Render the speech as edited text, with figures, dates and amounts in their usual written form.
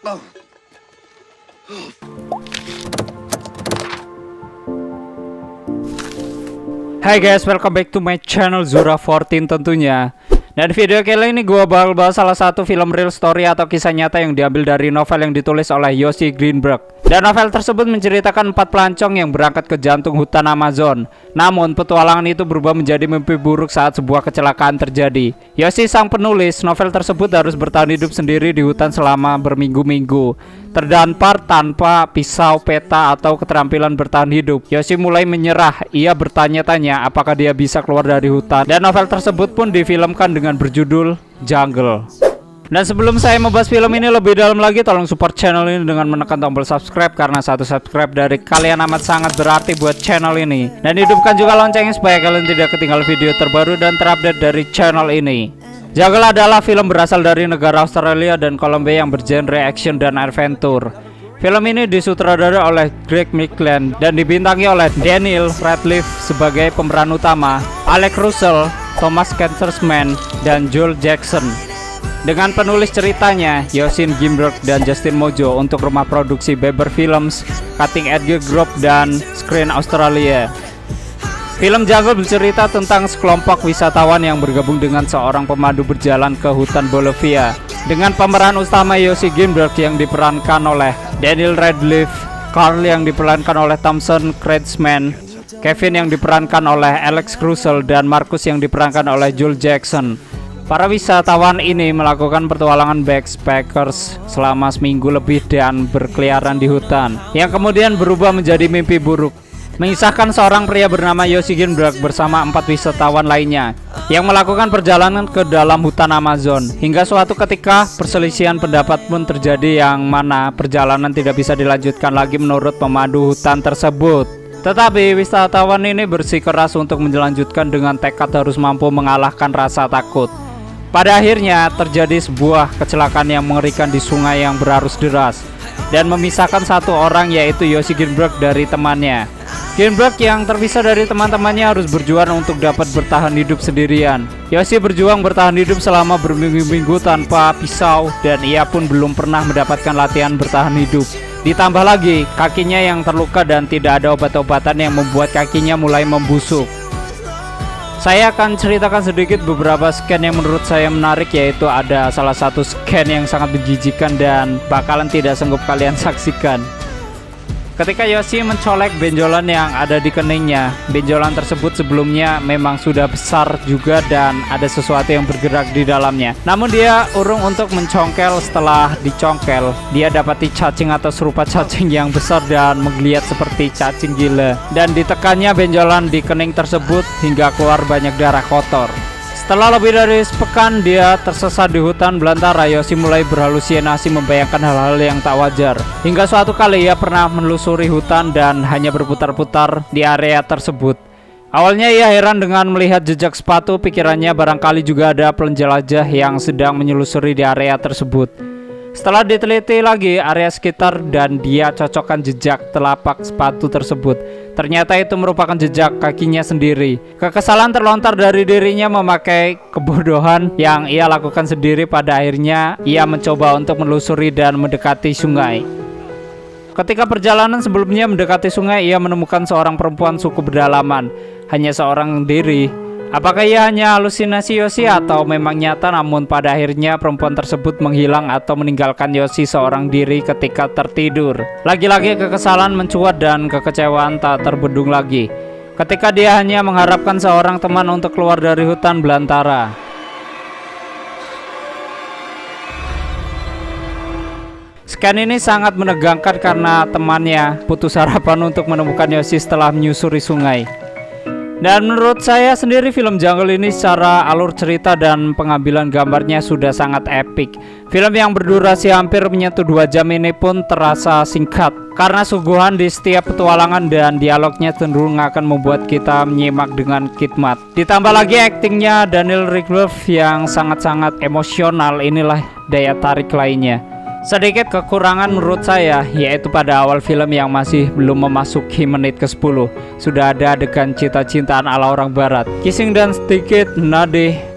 Hai guys, welcome back to my channel Zura14 tentunya. Dan video kali ini gue bakal bahas salah satu film real story atau kisah nyata yang diambil dari novel yang ditulis oleh Yossi Greenberg. Dan novel tersebut menceritakan 4 pelancong yang berangkat ke jantung hutan Amazon. Namun petualangan itu berubah menjadi mimpi buruk saat sebuah kecelakaan terjadi. Yossi sang penulis novel tersebut harus bertahan hidup sendiri di hutan selama berminggu-minggu, terdampar tanpa pisau, peta, atau keterampilan bertahan hidup. Yossi mulai menyerah. Ia bertanya-tanya apakah dia bisa keluar dari hutan. Dan novel tersebut pun difilmkan dengan berjudul Jungle. Dan sebelum saya membahas film ini lebih dalam lagi, tolong support channel ini dengan menekan tombol subscribe, karena satu subscribe dari kalian amat sangat berarti buat channel ini. Dan hidupkan juga loncengnya supaya kalian tidak ketinggalan video terbaru dan terupdate dari channel ini. Jungle adalah film berasal dari negara Australia dan Colombia yang bergenre action dan adventure. Film ini disutradarai oleh Greg McLean dan dibintangi oleh Daniel Radcliffe sebagai pemeran utama, Alex Russell, Thomas Kiesersman, dan Joel Jackson. Dengan penulis ceritanya, Yossi Greenberg dan Justin Mojo untuk rumah produksi Beber Films, Cutting Edge Group, dan Screen Australia. Film Jungle bercerita tentang sekelompok wisatawan yang bergabung dengan seorang pemandu berjalan ke hutan Bolivia. Dengan pemeran utama Yossi Greenberg yang diperankan oleh Daniel Radcliffe, Carl yang diperankan oleh Thompson Kretschmann, Kevin yang diperankan oleh Alex Russell, dan Marcus yang diperankan oleh Joel Jackson. Para wisatawan ini melakukan petualangan backpackers selama seminggu lebih dan berkeliaran di hutan, yang kemudian berubah menjadi mimpi buruk. Mengisahkan seorang pria bernama Yossi Greenberg bersama 4 wisatawan lainnya yang melakukan perjalanan ke dalam hutan Amazon. Hingga suatu ketika perselisihan pendapat pun terjadi, yang mana perjalanan tidak bisa dilanjutkan lagi menurut pemandu hutan tersebut. Tetapi wisatawan ini bersikeras untuk melanjutkan dengan tekad harus mampu mengalahkan rasa takut. Pada akhirnya terjadi sebuah kecelakaan yang mengerikan di sungai yang berarus deras dan memisahkan satu orang, yaitu Yossi Greenberg, dari temannya. Greenberg yang terpisah dari teman-temannya harus berjuang untuk dapat bertahan hidup sendirian. Yossi berjuang bertahan hidup selama berminggu-minggu tanpa pisau, dan ia pun belum pernah mendapatkan latihan bertahan hidup. Ditambah lagi kakinya yang terluka dan tidak ada obat-obatan yang membuat kakinya mulai membusuk. Saya akan ceritakan sedikit beberapa scan yang menurut saya menarik, yaitu ada salah satu scan yang sangat menjijikan dan bakalan tidak sanggup kalian saksikan. Ketika Yossi mencolek benjolan yang ada di keningnya, benjolan tersebut sebelumnya memang sudah besar juga dan ada sesuatu yang bergerak di dalamnya. Namun dia urung untuk mencongkel. Setelah dicongkel, dia dapati cacing atau serupa cacing yang besar dan menggeliat seperti cacing gila. Dan ditekannya benjolan di kening tersebut hingga keluar banyak darah kotor. Setelah lebih dari sepekan dia tersesat di hutan belantara, Yossi mulai berhalusinasi membayangkan hal-hal yang tak wajar. Hingga suatu kali ia pernah menelusuri hutan dan hanya berputar-putar di area tersebut. Awalnya ia heran dengan melihat jejak sepatu, pikirannya barangkali juga ada penjelajah yang sedang menyelusuri di area tersebut. Setelah diteliti lagi area sekitar dan dia cocokkan jejak telapak sepatu tersebut, ternyata itu merupakan jejak kakinya sendiri. Kekesalan terlontar dari dirinya memakai kebodohan yang ia lakukan sendiri. Pada akhirnya ia mencoba untuk menelusuri dan mendekati sungai. Ketika perjalanan sebelumnya mendekati sungai, ia menemukan seorang perempuan suku pedalaman, hanya seorang diri. Apakah ia hanya halusinasi Yossi atau memang nyata? Namun pada akhirnya perempuan tersebut menghilang atau meninggalkan Yossi seorang diri ketika tertidur. Lagi-lagi kekesalan mencuat dan kekecewaan tak terbendung lagi ketika dia hanya mengharapkan seorang teman untuk keluar dari hutan belantara. Scan ini sangat menegangkan karena temannya putus harapan untuk menemukan Yossi setelah menyusuri sungai. Dan menurut saya sendiri, film Jungle ini secara alur cerita dan pengambilan gambarnya sudah sangat epik. Film yang berdurasi hampir menyentuh 2 jam ini pun terasa singkat karena suguhan di setiap petualangan dan dialognya cenderung akan membuat kita menyimak dengan khidmat. Ditambah lagi aktingnya Daniel Radcliffe yang sangat-sangat emosional, inilah daya tarik lainnya. Sedikit kekurangan menurut saya, yaitu pada awal film yang masih belum memasuki menit ke-10 sudah ada adegan cinta-cintaan ala orang barat, kissing dan sedikit nade